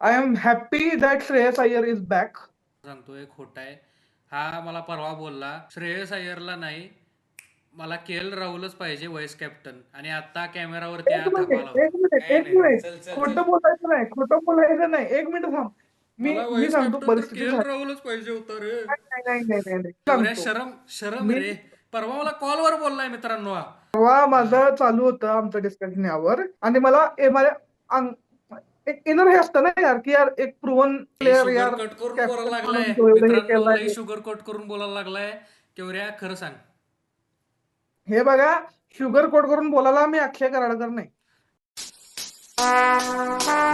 I am happy that Shreyas Iyer is back. सांगतो एक खोटा आहे. हा मला परवा बोलला श्रेयस अय्यरला नाही, मला राहुलच पाहिजे व्हाईस कॅप्टन, आणि आता कॅमेरावरती एक थापा मिनिट लावतो. एक मिनिट काय एक नाही रे, मिनिट चल चल चल. खोटं बोलायचं नाही एक मिनिट थांब. मी मला मी व्हाईस सांगतो कॅप्टन तर परिस्थिती झाली. राहुलच पाहिजे होता रे. नाही नाही नाही नाही नाही. तेवढ्या सांगतो शरम शरम मी. रे. परवा मला कॉलवर बोललाय मित्रांनो हा. तेव्हा माझं चालू होतं आमचं डिस्कशन यावर आणि मला माझ्या एक इनर हे असतं ना यार की यार एक प्रूव्हन लई प्लेअर शुगर यार कट करून बोलायला कॅप्टन लागलाय म्हणून तो एवढं हे मित्रांनो, लई केलंय. शुगर कट करून बोलायला लागलाय. केवढ्या खरं सांग. हे बघा, शुगर कोट करून बोलायला मी अक्षय कराडकर नाही.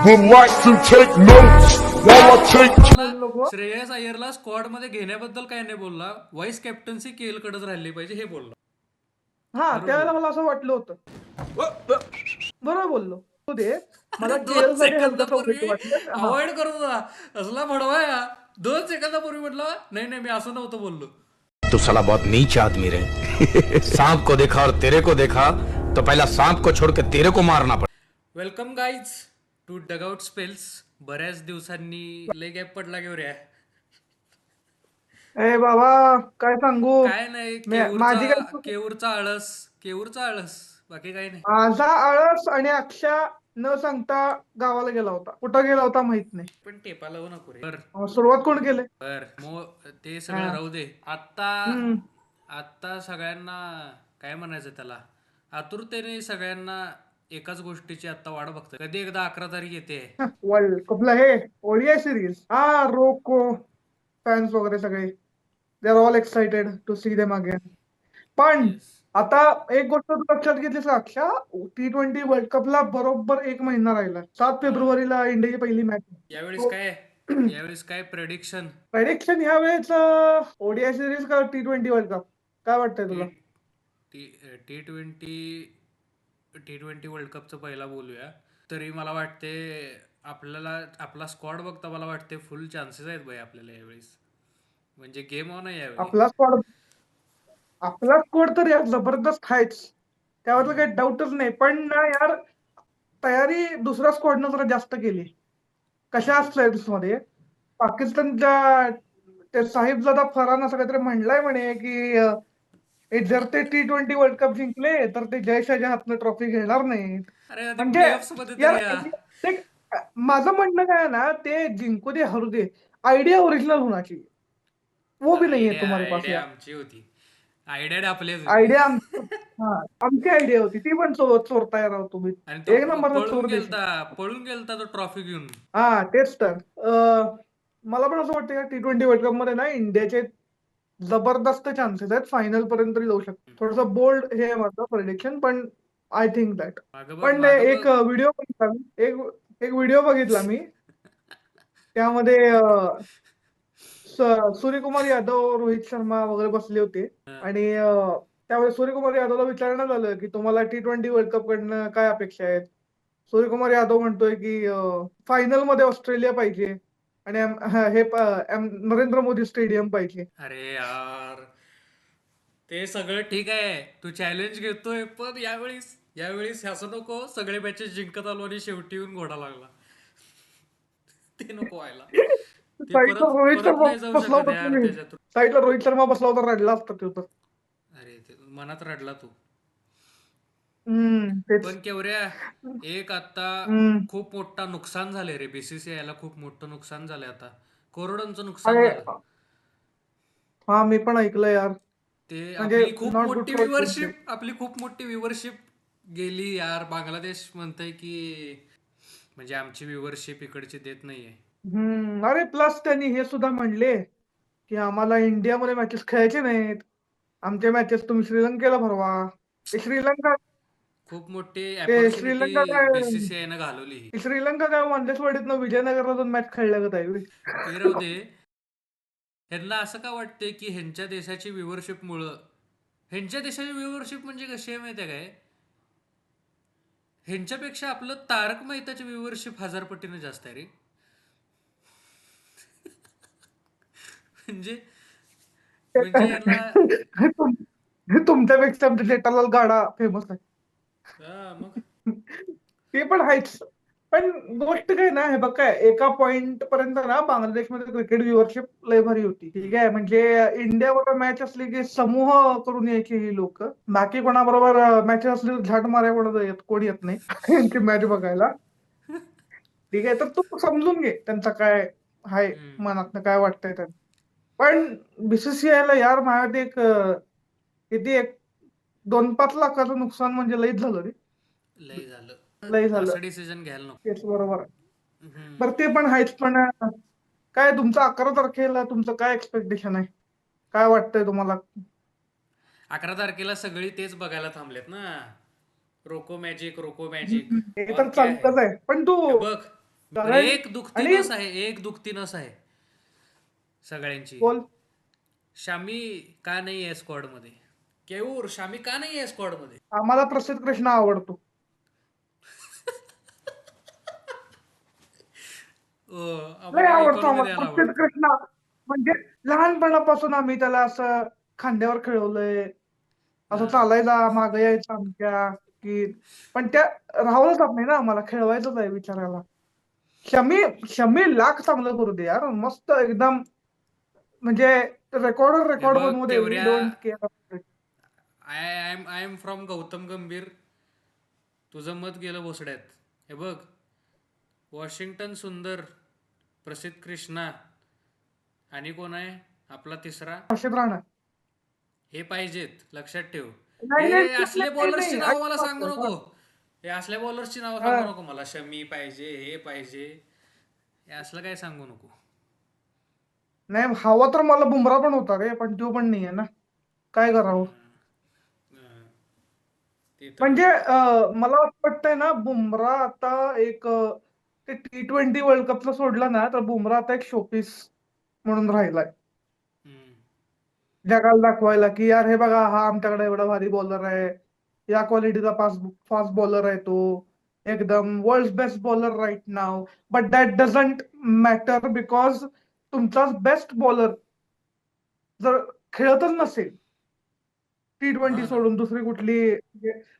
would like to take notes while I take लोक श्रेयस अय्यरला स्क्वॉड मध्ये घेण्याबद्दल काय नाही बोलला, व्हाईस कॅप्टन्सी केलकडेच राहिली पाहिजे हे बोलला. हा बरोबर त्यावेळेला बोल. मला असं वाटलं होतं. बरोबर बोललो तू दे. अरे मला 2 केएल साठी हलकं सेकंदापूर्वी वाटलं. हा अवॉइड करत होता. असला भडवा आहे हा. 2 सेकंदापूर्वी म्हटलं नाही नाही मी असं नव्हतं बोललो. तू साला बहुत नीच आदमी रे। सांप को देखा और तेरे को देखा तो पहला सांप को छोड़ के तेरे को मारना पड़ा। Welcome guys to Dugout Spells. बऱ्याच दिवसांनी लय गॅप पडला घेऊ रे. ए बाबा काय सांगू. काय नाही, केऊरचा माझी काय केऊरचा आळस. केऊरचा आळस, बाकी काही नाही. माझा आळस आणि अक्षा न सांगता गावाला गेला होता. कुठं गेला होता माहित नाही. पण टेपा लावू नको रे. सुरुवात कोण केले. बर ते सगळं हा. राहू दे. आता हम्म. आता सगळ्यांना काय म्हणायचं त्याला, आतुरतेने सगळ्यांना एकाच गोष्टीची आता वाट बघतोय, कधी एकदा 11 तारीख येते. वर्ल्ड कपला हे ओडीआय सिरीज. हा रोको फॅन्स वगैरे सगळे they are all excited to see them again. पण येस. आता एक गोष्ट तू लक्षात घेतलीस का अक्षा, T20 वर्ल्ड कपला बरोबर 1 महिना राहिला. 7 फेब्रुवारीला इंडियाची पहिली मॅच. यावेळेस काय प्रेडिक्शन. प्रेडिक्शन ह्या वेळेस ओडीआय सिरीज का T20 वर्ल्ड कप, काय वाटतंय टी तुला. T T twenty T20 world कपचं पहिला बोलूया. तरी मला वाटते आपल्याला आपला स्क्वॉड बघता मला वाटते फुल चान्सेस आहेत भाई आपल्याला यावेळेस. म्हणजे गेम ऑन आहे यावेळी. आपला स्कोर तर यार जबरदस्त आहेच, त्यावर काही डाऊटच नाही. पण ना यार तयारी दुसऱ्या स्क्वॉडनं जरा जास्त केली. कशा स्लाइड्स मध्ये पाकिस्तानच्या ते साहिबजादा फरहान असं काहीतरी म्हणलंय म्हणे की जर ते T20 वर्ल्ड कप जिंकले तर ते जयशाच्या हातनं ट्रॉफी घेणार नाहीत. अरे आधी म्हणजे प्लेऑफ्स मध्ये यार तरी या. ते माझं म्हणणं काय आहे ना, ते जिंकू दे हरू दे, आयडिया ओरिजिनल होण्याची वो भी नहीं है आयडिया तुम्हारे पास आयडिया यार. आमची होती. आयडिया आपलीच होती. आयडिया हा आमची आयडिया होती ती पण चोरताय राव तुम्ही. आणि तो एक नंबरचा चोर देश. पळून गेलता तो ट्रॉफी घेऊन. हा तेच तर. मला पण असं वाटतं का T20 वर्ल्ड कप मध्ये ना इंडियाचे जबरदस्त चान्सेस आहेत, फायनल पर्यंत जाऊ शकतो. थोडंसं बोल्ड हे आहे माझं प्रेडिक्शन, पण आय थिंक दॅट. मागं बघ पण मागं बघ. एक व्हिडिओ बघितला मी, एक व्हिडिओ बघितला मी. त्यामध्ये सूर्यकुमार यादव, रोहित शर्मा वगैरे बसले होते. आणि त्यावेळेस सूर्यकुमार यादवला विचारण्यात आलं की तुम्हाला T20 वर्ल्ड कप कडनं काय अपेक्षा आहेत. सूर्यकुमार यादव म्हणतोय की फायनल मध्ये ऑस्ट्रेलिया पाहिजे आणि नरेंद्र मोदी स्टेडियम पाहिजे. अरे यार, ते सगळं ठीक आहे, तू चॅलेंज घेतोय, पण यावेळेस असं नको सगळे मॅचेस जिंकत आलो आणि शेवटी येऊन घोडा लागला. ते नको व्हायला. ते साईडला परत रोहित परत शर्मा नाही जाऊ बसला शकत होता यार तुम्ही. त्याच्यातून. साईडला रोहित शर्मा बसला होता, रडला असता तो तर. अरे ते मनात रडला तू. तेच. पण केवऱ्या, एक आता हम्म. खूप मोठा नुकसान झालंय रे, बीसीसीआयला खूप मोठं नुकसान झालंय आता. करोडांचं नुकसान अरे झालं. हा मी पण ऐकलं यार. ते म्हणजे नॉट गुड फॉर. आपली खूप मोठी व्ह्युअरशिप गेली यार. बांगलादेश म्हणतंय की म्हणजे आमची व्ह्युअरशिप इकडची देत नाहीये. अरे प्लस त्यांनी हे सुद्धा म्हणले की आम्हाला इंडियामध्ये मॅचेस खेळायचे नाहीत. आमच्या मॅचेस तुम्ही श्रीलंकेला भरवा. ते श्रीलंका खूप मोठी ते अपॉर्च्युनिटी श्रीलंका काय बीसीसीआयनं घालवली ही. श्रीलंका काय वानखेडेवाडीतनं विजयनगरला जाऊन मॅच खेळल्या का आहे. ते राहू दे. ह्यांना असं का वाटतंय की ह्यांच्या देशाची व्ह्युअरशिप म्हणजे कशी आहे माहिती आहे काय, ह्यांच्यापेक्षा आपलं तारक मेहताची व्ह्युअरशिप 1000 पटीने जास्त आहे रे. म्हणजे म्हणजे यांना तुमच्यापेक्षा आमच्या जेठालाल गाडा फेमस आहे. मग ते पण आहेच. पण गोष्ट काय ना, हे बघ काय एका पॉइंट पर्यंत ना बांगलादेशमध्ये क्रिकेट व्ह्युअरशिप लय भारी होती. ठीक आहे, म्हणजे इंडिया बरोबर मॅच असली की समूह करून यायची ही लोक. बाकी कोणाबरोबर मॅचेस असली तर झाट मारायला कोणी येत नाही यांची मॅच बघायला. ठीक आहे, तर तू समजून घे त्यांचा काय आहे हम्म. मनातनं काय वाटतंय त्यांना. पण बीसीसीआयला यार माझ्या एक किती एक 2-5 लाखाचं नुकसान म्हणजे लईच झालं रे. लय झालं. लई झालं. असं डिसिजन घ्यायला नको. तेच बरोबर आहे. हम्म. बरं ते पण आहेच, पण काय तुमचं 11 तारखेला तुमचं काय एक्सपेक्टेशन आहे? काय वाटतंय तुम्हाला? 11 तारखेला सगळी तेच बघायला थांबलेत ना. रोको मॅजिक, रोको मॅजिक. हे और तर क्या है? चालतच आहे, पण तू हे बघ, कारण एक दुखती आणि नस आहे, एक दुखती नस आहे सगळ्यांची. बोल शामी का नाही आहे स्क्वॉड मध्ये? केऊर शामी का नाही आहे स्क्वॉड मध्ये? आम्हाला प्रसिद्ध कृष्ण आवडतो. लय आम्हाला आवडतो आयकॉन आम्हाला मध्ये यायला प्रसिद्ध आवडतं. कृष्ण. म्हणजे लहानपणापासून आम्ही त्याला असं खांद्यावर खेळवलंय, असं हा. चालायला मागं यायचं आमच्या की. पण त्या राहूनच जात नाही ना, आम्हाला खेळवायचंच आहे विचारायला. शमी शमी लाख चांगलं करू दे यार, मस्त एकदम. म्हणजे हे रेकॉर्ड बघ बनवू दे, वी केवऱ्या, don't care. I am from Gautam Gambhir. तुझं मत गेलं भोसड्यात. हे बघ, वॉशिंग्टन सुंदर, प्रसिद्ध कृष्णा आणि कोण आहे आपला तिसरा, असेच राहणार. हे पाहिजेत लक्षात ठेव. नाही नाही हे असले नाही बॉलर्सची नाही नावं मला सांगू ऐक. नको. हे असल्या बॉलर्सची नावं हा. सांगू नको मला. शमी पाहिजे, हे पाहिजे, हे असलं काय सांगू नको. नाही हवा तर मला बुमरा पण होता रे, पण तो पण नाहीये ना. काय करावं? अं, ते तर म्हणजे आहे. मला असं वाटतंय ना, बुमरा आता एक ते T20 वर्ल्ड कपचं सोडलं ना, तर बुमरा आता एक शोपीस म्हणून राहिलाय हम्म. जगाला दाखवायला, की यार हे बघा हा आमच्याकडे एवढा भारी बॉलर आहे, या क्वालिटीचा फास्ट फास्ट बॉलर आहे तो, एकदम वर्ल्ड बेस्ट बॉलर राईट नाव. But that doesn't matter because तुमचा बेस्ट बॉलर जर खेळतच नसेल, T20 हा ना. सोडून दुसरी कुठली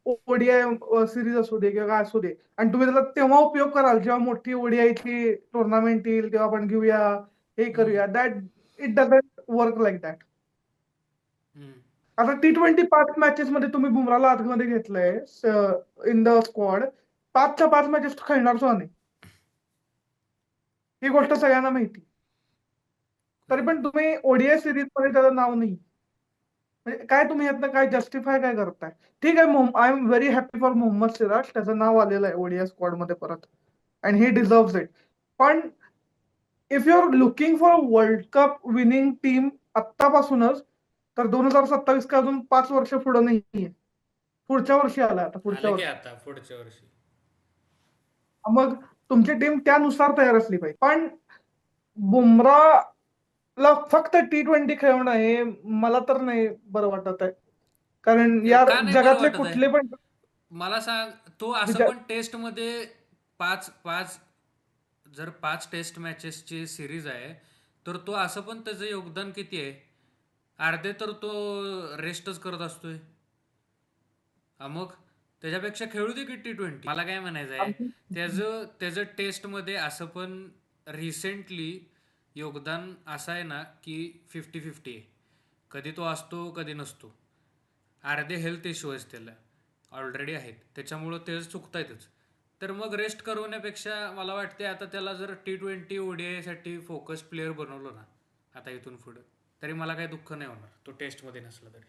ओडीआय सिरीज असू दे किंवा काय असू दे, आणि तुम्ही त्याला तेव्हा उपयोग कराल जेव्हा मोठी ओडीआयची टुर्नामेंट येईल, तेव्हा आपण घेऊया, हे हम्म. करूया. That it doesn't work like that. हम्म. आता T20 5 मॅचेस मध्ये तुम्ही बुमराला आतमध्ये घेतलंय इन द स्क्वॉड. 5च्या 5 मॅचेस खेळणार सुद्धा नाही, ही गोष्ट सगळ्यांना माहिती. तरी खरंय. पण तुम्ही ओडीआय सिरीज मध्ये त्याचं नाव नाही. म्हणजे काय तुम्ही यातनं काय जस्टिफाय काय करताय? ठीक आहे, I am very happy for Mohammed Siraj, त्याचं नाव आलेलं आहे ओडीआय स्क्वॉड मध्ये परत, अँड ही डिझर्व्स इट. पण if you are looking for world cup winning team आत्तापासूनच, तर 2027 का अजून 5 वर्ष पुढे नाहीये. पुढच्या वर्षी आला, आता पुढच्या आलं की वर्षी. आता पुढच्या वर्षी. मग तुमची टीम त्यानुसार तयार असली पाहिजे. पण बुमराला फक्त T20 खेळवणं हे मला तर नाही बरं वाटत आहे. कारण यार का नाही बरं जगातले वाटत आहे? कुठले पण मला सांग, तो असं विचार. पण टेस्टमध्ये पाच पाच जर 5 टेस्ट मॅचेसची सिरीज आहे, तर तो असं पण त्याचं योगदान किती आहे? अर्धे तर तो रेस्टच करत असतोय. हा मग त्याच्यापेक्षा खेळू दे की T20. मला काय म्हणायचं आहे, त्याचं त्याचं टेस्टमध्ये असं पण रिसेंटली योगदान असं आहे ना की 50-50 आहे. कधी तो असतो कधी नसतो. अर्धे हेल्थ इश्यू आहेत त्याला ऑलरेडी आहेत, त्याच्यामुळं ते चुकतायतच. तर मग रेस्ट करवण्यापेक्षा मला वाटते आता त्याला जर T20 ODI साठी फोकस प्लेअर बनवलं ना आता इथून पुढं, तरी मला काही दुःख नाही होणार तो टेस्टमध्ये नसला तरी.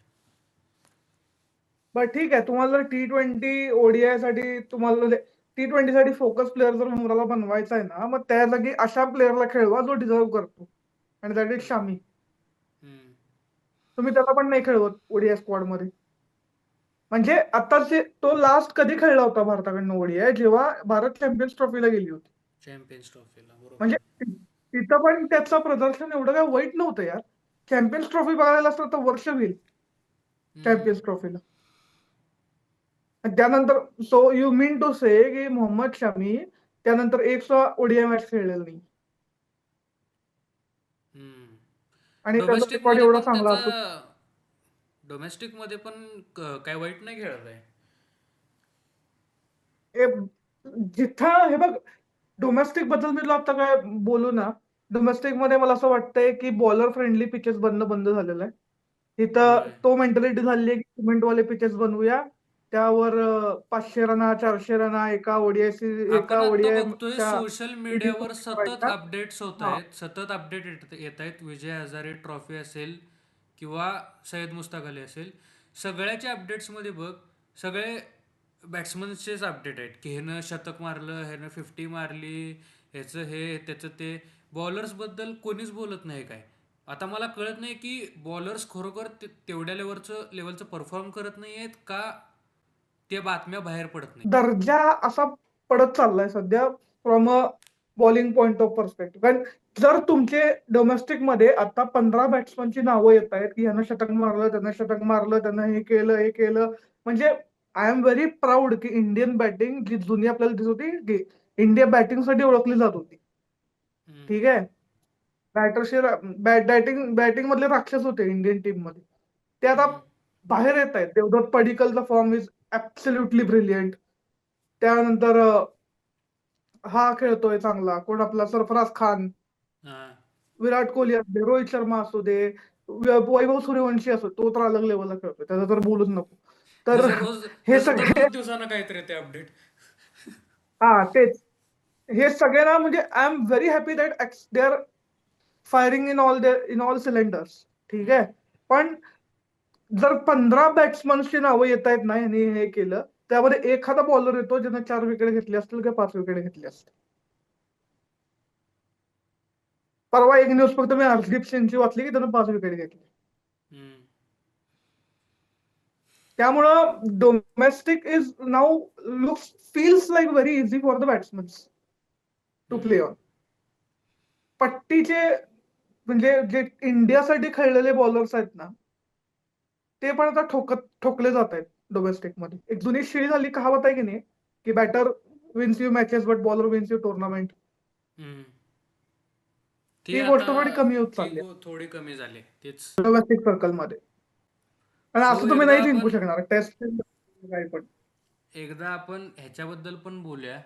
बरं ठीक आहे, तुम्हाला जर T20 ओडीआय साठी तुम्हाला T20 साठी फोकस प्लेअर जर बुमराला बनवायचा आहे ना, मग त्या जागी अशा प्लेअरला खेळवा जो डिझर्व करतो, आणि दॅट इज हम्म. शामी. हम्म. तुम्ही त्याला पण नाही खेळवत ओडीआय स्क्वॉड मध्ये. म्हणजे आता तो लास्ट कधी खेळला होता भारताकडनं ओडीआय, जेव्हा भारत चॅम्पियन्स ट्रॉफीला गेली होती. चॅम्पियन्स ट्रॉफीला बरोबर. म्हणजे तिथं पण त्याचं प्रदर्शन एवढं काय वाईट नव्हतं यार. चॅम्पियन्स ट्रॉफी बघायला असतं तर वर्ष होईल हम्म. चॅम्पियन्स ट्रॉफीला. त्यानंतर सो यू मीन टू से की मोहम्मद शमी त्यानंतर एक सुद्धा ओडीआय मॅच खेळलेला नाही, आणि त्याचा डोमेस्टिक रेकॉर्ड मध्ये एवढा पण चांगला त्याचा असतो. डोमेस्टिक मध्ये पण काय वाईट नाही खेळत आहे. हे जिथं हे बघ, डोमेस्टिक बद्दल मी तुला आता काय बोलू ना, डोमेस्टिक मध्ये मला असं वाटतंय की बॉलर फ्रेंडली पिचेस बनणं बंद झालेलं आहे. इथं होय. तो मेंटॅलिटी झाली आहे की सिमेंटवाले पिचेस बनवूया, त्यावर 500 रना 400 रना आपण एका आता बघतोय ओडीआयच्या सोशल मीडियावर सतत करायच्या. अपडेट्स होत हा आहेत, सतत अपडेट येत आहेत. विजय हजारे ट्रॉफी असेल किंवा सय्यद मुश्ताक अली असेल, सगळ्याच्या अपडेट्समध्ये बघ, सगळे बॅट्समनचेच अपडेट आहेत की ह्यानं शतक मारलं, ह्यानं 50 मारली, ह्याचं हे त्याचं ते. बॉलर्सबद्दल कोणीच बोलत नाही काय. आता मला कळत नाही की बॉलर्स खरोखर तेवढ्या लेवलचं परफॉर्म करत नाही आहेत का त्या बातम्या बाहेर पडत नाही. दर्जा असा पडत चाललाय सध्या from a bowling point of perspective. कारण जर तुमचे डोमेस्टिक मध्ये आता 15 बॅट्समनची नावं येत आहेत की ह्यानं शतक मारलं, त्यानं शतक मारलं, त्यानं हे केलं. म्हणजे आय एम व्हेरी प्राऊड की इंडियन बॅटिंग जी जुनी आपल्याला दिसत होती की इंडिया बॅटिंगसाठी ओळखली जात होती. हम्म, ठीक आहे. बॅटरशी बॅटिंग मधले राक्षस होते इंडियन टीम मध्ये. ते आता हम्म, बाहेर येत आहेत. देवदत्त पडिक्कलचा फॉर्म इज ऍब्सोल्युटली ब्रिलियंट. त्यानंतर हा खेळतोय चांगला, कोण आपला सरफराज खान, हा. विराट कोहली असू दे, रोहित शर्मा असू दे, वैभव सूर्यवंशी असो, तो तर अलग लेवलला खेळतोय, त्याचं तर बोलूच नको. तर हे त्याचं सगळे दररोज दिवसानं काहीतरी ते अपडेट. हा तेच, हे सगळे ना म्हणजे I am very happy that they are firing in all cylinders. ठीक आहे. पण जर 15 बॅट्समनची नावं येत आहेत ना यांनी हे केलं, त्यामध्ये एखादा बॉलर येतो ज्याने 4 विकेट घेतली असतील किंवा 5 विकेट घेतली असतील. परवा एक न्यूज फक्त मी हर्षदीप सिंगची वाचली की त्यानं 5 विकेट घेतली. हम्म. त्यामुळं domestic is now looks feels like very easy for the batsman to play hmm. On. पट्टीचे म्हणजे जे इंडियासाठी खेळलेले बॉलर्स आहेत ना, ते पण आता ठोकले जात आहेत डोमेस्टिक मध्ये. एक जुनी शिळी झाली कहावत आहे की नाही की batter wins you matches but bowler wins you tournament. Hmm. ती ती आता गोष्ट थोडी कमी होत चालली आहे थोडी कमी झाली तेच. डोमेस्टिक सर्कलमध्ये. आणि सो असं तुम्ही नाही जिंकू शकणार टेस्ट काही पण. एकदा आपण ह्याच्याबद्दल पण बोलूया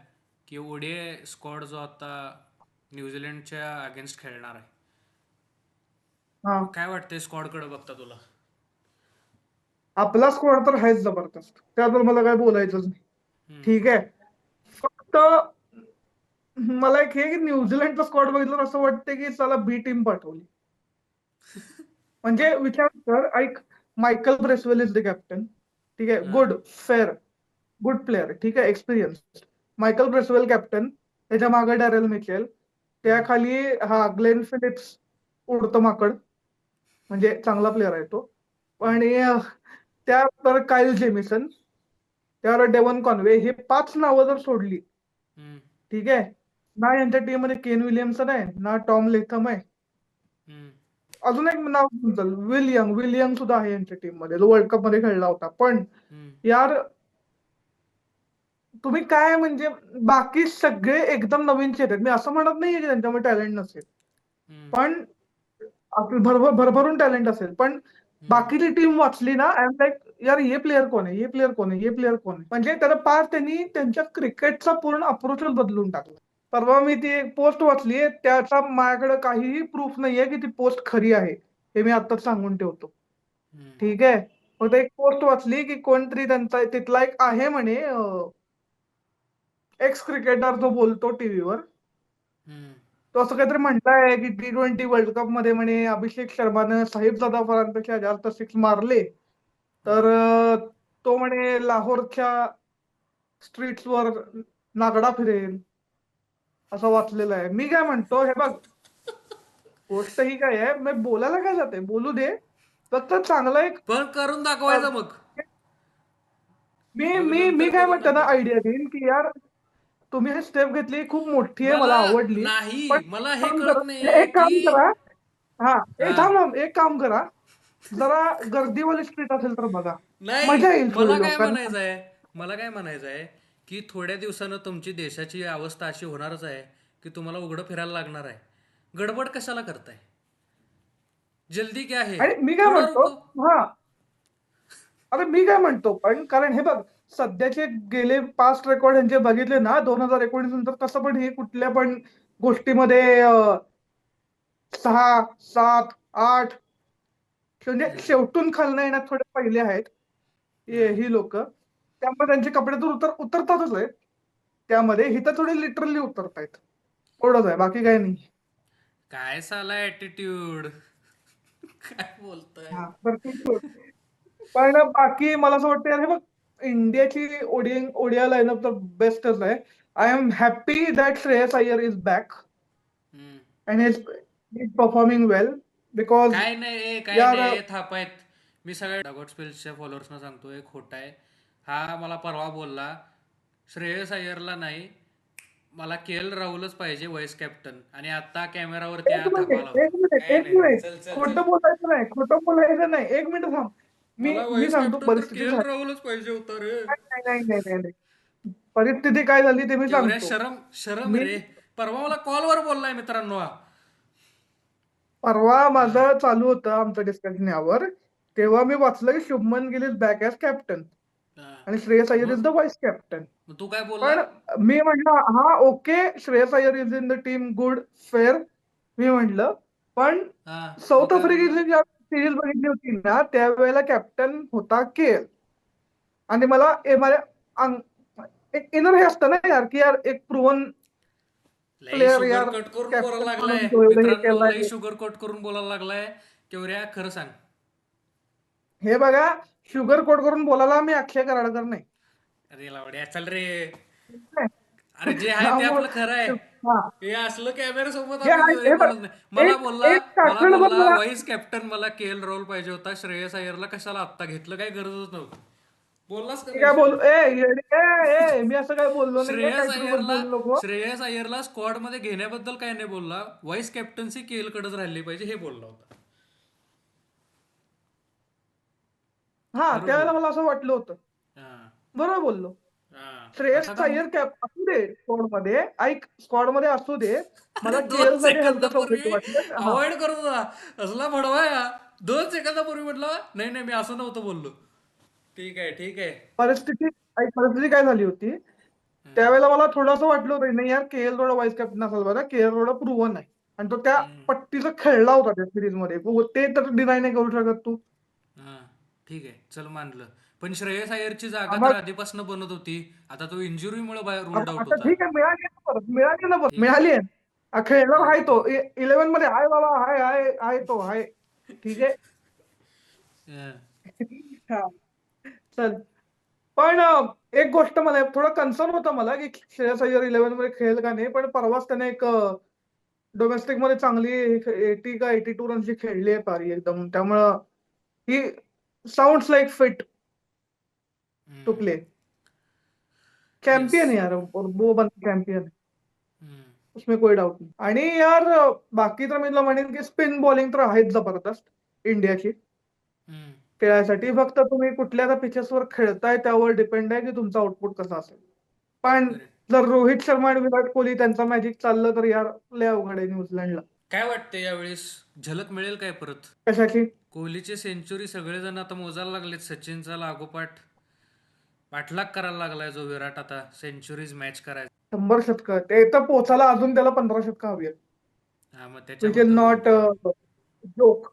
की ओडीआय स्क्वॉड जो आता न्यूझीलंडच्या अगेन्स्ट खेळणार आहे, हा, काय वाटतंय स्क्वॉडकडे बघता तुला? आपला स्क्वॉड तर आहेच जबरदस्त, त्याबद्दल मला काय बोलायचंच नाही. हम्म. ठीक आहे. फक्त मला एक हे की न्यूझीलंडचा स्क्वॉड बघितलं असं वाटतं की चला बी टीम पाठवली. म्हणजे विचार कर, ऐक, Michael Bracewell is the captain. ठीक आहे. हा. Good, fair, good player. ठीक आहे. एक्सपिरियन्स. मायकल ब्रेसवेल कॅप्टन, त्याच्या मागे डॅरेल मिचेल, हम्म. त्याखाली हा ग्लेन फिलिप्स उडतो माकड, म्हणजे चांगला प्लेअर आहे तो. हम्म. आणि त्यावर कायल जेमिसन, त्यावर डेव्हन कॉन्वे, हे 5 नावं जर सोडली, हम्म. ठीक आहे, ना यांच्या टीम मध्ये केन विलियमसन आहे, ना टॉम लेथम आहे. हम्म. अजून एक नाव घेऊन चल, विल यंग सुद्धा आहे यांच्या टीम मध्ये, जो वर्ल्ड कप मध्ये खेळला होता. पण हम्म. यार तुम्ही काय म्हणजे बाकी सगळे एकदम नवीनचे आहेत. मी असं म्हणत नाहीये की त्यांच्यामध्ये टॅलेंट नसेल, हम्म. पण आपली भरभरून टॅलेंट असेल, पण हम्म. बाकीची टीम वाचली ना, आय एम लाईक यार हे प्लेअर कोण आहे, हे प्लेअर कोण आहे, हे प्लेअर कोण आहे. म्हणजे त्याला पार त्यांनी त्यांच्या क्रिकेटचा पूर्ण अप्रोचच बदलून टाकला. परवा मी ती एक पोस्ट वाचली, त्याचा माझ्याकडे काहीही प्रूफ नाहीये की ती पोस्ट खरी आहे, हे मी आत्ताच सांगून ठेवतो. हम्म. ठीक आहे. फक्त एक पोस्ट वाचली की कोणतरी त्यांचा तिथला एक आहे म्हणे एक्स क्रिकेटर, जो बोलतो टीव्हीवर, हम्म. तो असं काहीतरी म्हणताय की T20 वर्ल्ड कप मध्ये म्हणे अभिषेक शर्मानं साहिबजादा फरांपेक्षा जास्त 6 मारले तर हम्म. तो म्हणे लाहोरच्या स्ट्रीट्सवर नागडा फिरेल, असं वाचलेलं आहे. मी काय म्हणतो, हे बघ, गोष्ट ही काय आहे, मी बोलायला काय जाते, बोलू दे. फक्त चांगला एक पण करून अ, दाखवायचं मग. मी मग मी मी नंतर काय करून म्हणतो ना, दाखवायचं. आयडिया देईन की यार तुम्ही हे स्टेप घेतली, खूप मोठी आहे, मला मला आवडली. पण नाही, मला हे काम कळत करा, नाहीये एक की काम करा. हा, हा. एक काम करा, जरा गर्दीवाली स्ट्रीट असेल तर बघा, नाही, मजा येईल थोडी लोकांना. मला काय म्हणायचं आहे की थोड्या दिवसानं तुमची देशाची अवस्था अशी होणारच आहे की तुम्हाला उघडं फिरायला लागणार आहे. गडबड कशाला करताय? जल्दी क्या है, आणि मी काय थोडा म्हणतो, रुको. हा, अरे मी काय म्हणतो, पण कारण हे बघ, सध्याचे गेले पास्ट रेकॉर्ड यांचे बघितले ना 2019 नंतर, तसं पण हे कुठल्या पण गोष्टीमध्ये 6, 7, 8 म्हणजे शेवटून खालनं येण्यात थोडे पहिले आहेत ही लोक. त्यामुळे त्यांचे कपडे तर उतरतातच आहेत त्यामध्ये. ही तर थोडी लिटरली उतरतायत, एवढंच आहे, बाकी काही नाही. काय साला ऍटिट्यूड. काय बोलताय. हा, तर ती सोड. पण बाकी मला असं वाटतं यार, हे बघ, इंडियाची ओडिया लाईनअप तर बेस्टच आहे. I am happy that Shreyas Iyer is back hmm. And is performing well, because काय यार नाही थाप आहेत. मी सगळ्या डगॉट स्पेल्सच्या फॉलोअर्सना सांगतोय, खोटा आहे हा. मला परवा बोलला श्रेयस अय्यरला नाही, मला राहुलच पाहिजे व्हाईस कॅप्टन, आणि आता कॅमेरावरती एक हा थापा मिनिट, एक लावतो. मिनिट, काय एक नाही रे, मिनिट, चल चल चल. खोटं बोलायचं नाही, खोटं बोलायचं नाही, एक मिनिट थांब. मी मला मी व्हाईस सांगतो कॅप्टन तर परिस्थिती झाली. राहुलच पाहिजे होता रे. नाही नाही नाही नाही नाही. परिस्थिती काय झाली ते मी केवढ्या सांगतो. शरम शरम मी रे. परवा मला कॉलवर बोललाय मित्रांनो हा. परवा हा, माझं चालू होतं आमचं डिस्कशन यावर, तेव्हा मी वाचलं की Shubman Gill is back as captain हा. आणि श्रेयस अय्यर इज द मग व्हाईस कॅप्टन. मग तू काय बोलला. पण मी म्हटलं हा okay, Shreyas Iyer is in the team, good, fair, मी म्हटलं. पण हा, मग साऊथ काय बोलला. आफ्रिकेची ज्या सिरीज बघितली होती ना, त्यावेळेला कॅप्टन होता केएल. आणि मला माझ्या एक इनर हे असतं ना यार, की यार एक प्रूव्हन लई प्लेअर शुगर यार, कट करून बोलायला कॅप्टन लागलाय म्हणून तो एवढं हे मित्रांनो, लई केलंय. शुगर कट करून बोलायला लागलाय. केवढ्या खरं सांग. हे बघा, शुगर कोट करून बोलायला मी अक्षय कराडकर नाही. अरे लावड्या चल रे. नाही. अरे जे आहे ते आपलं खरं आहे. त्यामुळं हा, हे असलं कॅमेरा सोबत हे आम्ही आहे, हे हे बघ, बोलत नाही. मला एक बोलला एक मला काठण बोलला मला. व्हाईस कॅप्टन मला राहुल पाहिजे होता, श्रेयस अय्यरला कशाला आत्ता घेतलं, काही गरजच नव्हती. बोललास का मी नाही काय बोल श्रेयस. मी असं काय बोललो नाहीये, श्रेयस काहीतरी उगाच अय्यरला बोलू नको. श्रेयस अय्यरला स्क्वॉड मध्ये घेण्याबद्दल काय नाही बोलला, व्हाईस कॅप्टन्सी कडेच राहिली पाहिजे हे बोलला होता. हा, बरोबर त्यावेळेला बोल. मला असं वाटलं होतं. हा. बरोबर बोललो. हा. श्रेयस आता का अय्यर कॅप असू दे स्क्वॉड मध्ये, ऐक, स्क्वॉड मध्ये असू दे. अरे मला दोन केएल साठी हलकं वाईट सेकंदापूर्वी वाटलं. हा, अवॉइड करत होता. असला भडवा या. 2 सेकंदापूर्वी म्हटलं नाही नाही मी असं नव्हतं बोललो. ठीक आहे ठीक आहे. परिस्थिती काय झाली होती त्यावेळेला, मला थोडंसं वाटलं होतं नाही यार, केएल थोडा व्हाईस कॅप्टन असाल बरं, केएल थोडा प्रूव्हन आहे आणि तो त्या हम्म. पट्टीचा खेळला होता त्या सिरीज मध्ये, ते तर डिनाय नाही करू शकत तू. हा, ठीक आहे चल मानलं. पण श्रेयस अय्यरची जागा तर मग आधीपासून बनत होती. आता तो इंजुरीमुळे बाहेर रूल्ड आउट आता होता. ठीक आहे, मिळाली ना परत, मिळाली ना परत, ठीक आहे. मिळाली आहे. खेळणार आहे तो ठीक. 11 मध्ये, आहे बाबा, आहे तो आहे. ठीक आहे. हा. हा, चल. पण एक गोष्ट मला थोडं कन्सर्न होतं मला, की श्रेयस अय्यर 11 मध्ये खेळेल का नाही. पण परवाच त्याने एक डोमेस्टिक मध्ये चांगली 80 का 82 रनची खेळली आहे पारी एकदम, त्यामुळं ही साऊंड्स लाईक फिट टू हम्म. प्ले. येस. चॅम्पियन यार, और वो बन चॅम्पियन, हम्म. उसमें कोई डाऊट नाही. आणि यार बाकी तर मी तुला म्हणेन की स्पिन बॉलिंग तर आहेच जबरदस्त इंडियाची हम्म. खेळायसाठी. फक्त तुम्ही कुठल्या पिचेसवर खेळताय त्यावर डिपेंड आहे की तुमचा आउटपुट कसा असेल. पण करेक्ट. जर रोहित शर्मा आणि विराट कोहली त्यांचा मॅजिक चाललं तर यार लय अवघड आहे न्यूझीलंडला. काय वाटतंय यावेळेस झलक मिळेल काय परत. कशाची? कोहलीचे सेंचुरी सगळेजण आता मोजायला लागलेत. सचिनचा लागोपाठ पाठलाग करायला लागलाय जो विराट, आता सेंचुरीज मॅच करायचा. 100 शतकं ते तर पोचायला अजून त्याला 15 शतकं हवी आहेत, हा, मग विच इज त्याच्याबद्दल नॉट बोलतोय मी. जोक.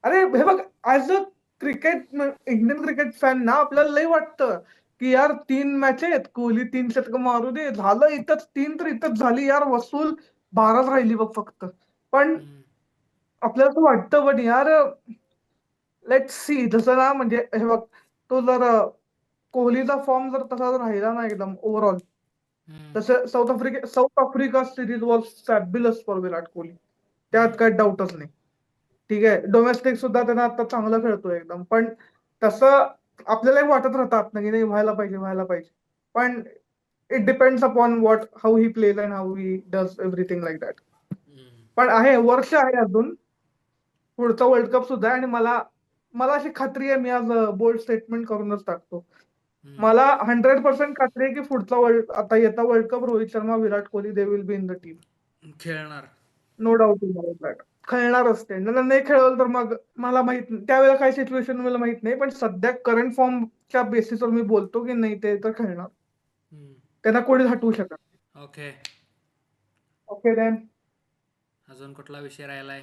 अरे हे बघ, as a Indian cricket fan ना, आपल्याला लय वाटतं की यार 3 मॅच आहेत, कोहली 3 शतकं मारू दे, झालं इथंच, 3 तर इथंच झाली यार, वसूल 12 राहिली बघ फक्त. पण हम्म. आपल्याला असं वाटतं, पण यार लेट सी. जसं ना, म्हणजे हे बघ, तो जर कोहलीचा फॉर्म जर तसा जर राहिला ना एकदम ओव्हरऑल, हम्म. तसं South Africa series was fabulous for Virat Kohli, त्यात काही डाऊटच नाही. ठीक आहे, डोमेस्टिक सुद्धा त्यांना आता चांगलं खेळतोय एकदम. पण तसं आपल्यालाही वाटत राहतात ना की नाही, व्हायला पाहिजे, व्हायला पाहिजे. पण it depends upon how he plays and how he does everything like that. हम्म. पण आहे, वर्ष आहे अजून, पुढचा वर्ल्ड कप सुद्धा आहे. आणि मला मला अशी खात्री आहे, मी आज बोल्ड स्टेटमेंट करूनच टाकतो, हम्म. मला 100% खात्री आहे की पुढचा आता येता world cup Rohit Sharma, Virat Kohli, they will be in the team. खेळणार. No doubt in that. खेळणारच ते. नाही खेळलं तर मग मला माहित नाही त्यावेळेला काय सिच्युएशन मला माहित नाही, पण सध्या करंट फॉर्म च्या बेसिसवर मी बोलतो की नाही ते तर खेळणार. हम्म. त्यांना कोणीच हटवू शकत नाही. ओके, ओके देन अजून कुठला विषय राहिलाय?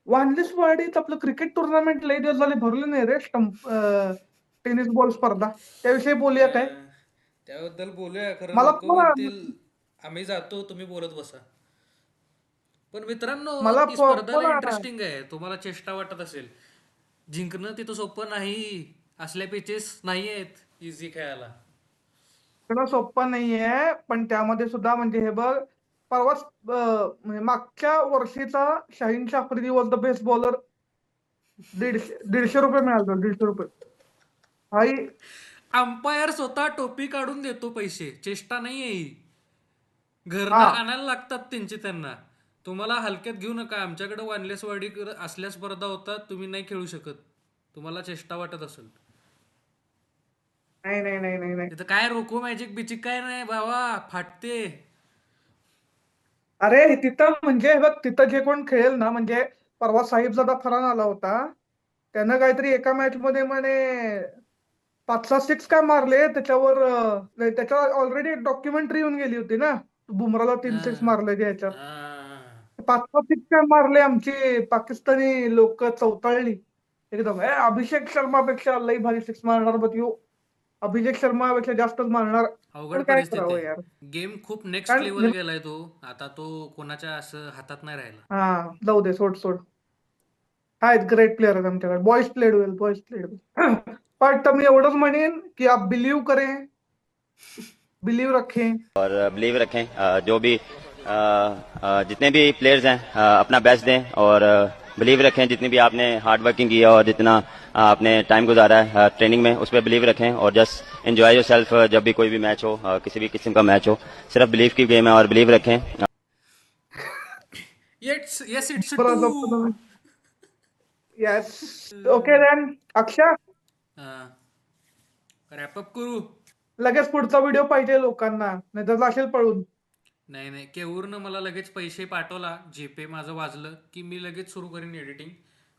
वानलेसवाडीत आपलं क्रिकेट टुर्नामेंट लई दिवस झाले भरले नाही रे. टेनिस बॉल स्पर्धा त्याविषयी बोलूया काय? त्याबद्दल बोलूया. खरं मला लोक पण म्हणतील आम्ही जातो, तुम्ही बोलत बसा. पण मित्रांनो, मला ती स्पर्धा पण इंटरेस्टिंग आहे. तुम्हाला चेष्टा वाटत असेल, जिंकणं तिथं सोपं नाही. असल्या पिचेस नाही आहेत इझी खेळायला. थोडं सोपं नाहीये, पण त्यामध्ये सुद्धा म्हणजे हे बघ परवाच म्हणजे मागच्या वर्षीचा Shaheen Afridi was the best bowler. 150 रुपये मिळाले 150 रुपये. भाई अंपायर स्वतः टोपी काढून देतो पैसे. चेष्टा नाही आहे ही. घरनं हा आणायला लागतात त्यांचे त्यांना. तुम्हाला हलक्यात घेऊ नका. आमच्याकडे वानलेसवाडी असल्या स्पर्धा होतात, तुम्ही नाही खेळू शकत. तुम्हाला चेष्टा वाटत असेल. नाही नाही नाही नाही नाही तिथं काय रोको मॅजिक बिचिक काय नाही बाबा, फाटते. अरे तिथं म्हणजे हे बघ तिथं जे कोण खेळेल ना म्हणजे परवा साहिबजादा फरान आला होता. त्यानं काहीतरी एका मॅच मध्ये म्हणे 5-6 सिक्स काय मारले त्याच्यावर त्याच्यावर ऑलरेडी डॉक्युमेंटरी येऊन गेली होती ना. बुमराला 3 सिक्स हा, मारले याच्यात. हा. 5-6 सिक्स काय मारले आमची पाकिस्तानी लोक चौताळली एकदम. अभिषेक शर्मापेक्षा लई भारी सिक्स मारणार बघ ह्यो. अभिषेक शर्मापेक्षा जास्तच मारणार. अवघड पण काय परिस्थिती करावं आहे. यार. गेम खूप नेक्स्ट कारण लेवल गेलाय तो. आता तो कोणाच्या असं हातात नाही राहिला. हा जाऊ दे सोड सोड. आहेत ग्रेट प्लेयर आहेत आमच्याकडे. बॉयज प्लेड वेल बॉयज प्लेड वेल. पण मी एवढंच म्हणेन की आप बिलीव करें, बिलीव रखें. और बिलीव रखें जो भी जितने भी प्लेयर्स हैं अपना बेस्ट दें और बिलीव रखें जितनी भी आपने हार्ड वर्किंग की है और जितना आपने टाइम गुजारा है ट्रेनिंग में उस पर बिलीव रखें और जस्ट एंजॉय योर सेल्फ जब भी कोई भी मैच हो किसी भी किस्म का मैच हो सिर्फ बिलीव की गेम है और बिलीव रखें yes it's true. Yes okay then Akshay wrap up करू. लगेच पुढचा व्हिडिओ पाहिजे लोकांना नाही तर जाशील पळून. नाही नाही, केऊरनं मला लगेच पैसे पाठवला. जीपे माझं वाजलं की मी लगेच सुरू करीन एडिटिंग.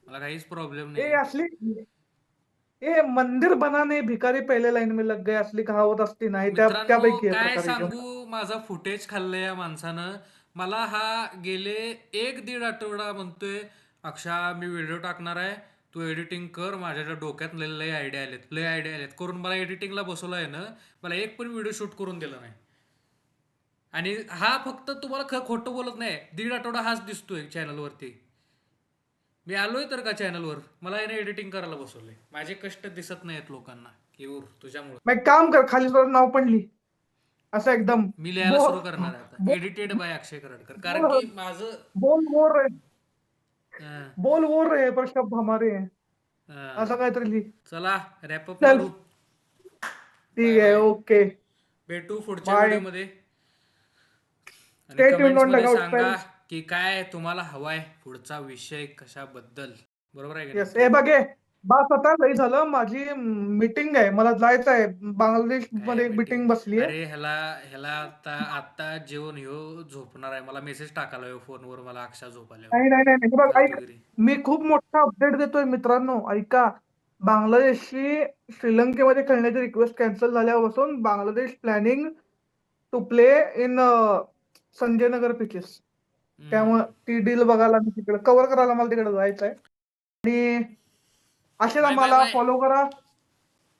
मला काहीच प्रॉब्लेम ए नाही. असली ए मंदिर बनाने भिकारी पहिले लाईन में लग गए असली कहावत असती नाही मित्रांनो, त्यापैकी आहे काय प्रकार एकदम. सांगू, माझा फुटेज खाल्लंय या माणसानं. मला हा गेले 1-1.5 आठवडा म्हणतोय, अक्षा मी व्हिडिओ टाकणार आहे, तू एडिटिंग कर. माझ्या डोक्यात लय आयडिया आलेत करून मला एडिटिंगला बसवलाय ना. मला एक पण व्हिडिओ शूट करून दिला नाही. आणि हा फक्त तुम्हाला खोटं बोलत नाही, 1.5 आठवडा हाच दिसतोय चॅनलवरती. मी आलोय तर का चॅनलवर, मला याने एडिटिंग करायला बसवलंय. माझे कष्ट दिसत नाहीत लोकांना. केऊर तुझ्यामुळे. मग एक काम कर खाली थोडं नाव पण लिही असं एकदम. मी लिहायला सुरू करणार आहे आता, एडिटेड बाय अक्षय करडकर. कारण की माझं बोल वो रे अं, बोल वो रे पर शब्द हमारे हैं अं, असं काहीतरी लिही. चला रॅपअप चल करू. बाय ठीक आहे बाय. ओके भेटू पुढच्या बाय. व्हिडिओमध्ये. आणि स्टे ट्यून्ड कमेंट्स ऑन मध्ये डगआउट सांगा स्पेल्स. की काय तुम्हाला हवाय पुढचा विषय कशाबद्दल. बरोबर आहे का येस नाही? ए बघे बास आता लई झालं. माझी मीटिंग आहे मला जायचं आहे. बांगलादेश काय मध्ये एक मीटिंग? मीटिंग बसली आहे. अरे ह्याला आता जेवण ह्यो झोपणार आहे. मला मेसेज टाकायला ह्यो फोनवर, मला अक्षा झोप आल्यावर. नाही नाही नाही नाही. बघ ऐक फालतूगिरी. मी खूप मोठा अपडेट देतोय मित्रांनो ऐका. बांगलादेशची श्रीलंकेमध्ये खेळण्याची रिक्वेस्ट कॅन्सल झाल्यापासून Bangladesh planning to play in Sanjay Nagar pitches. त्यामुळे ती डील बघायला मी तिकडे कव्हर करायला मला तिकडे जायचं आहे. आणि असेच बाय बाय आम्हाला बाय फॉलो करा,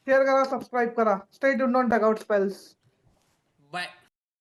शेअर करा, सबस्क्राईब करा. Stay tuned on Dugout Spells. Bye.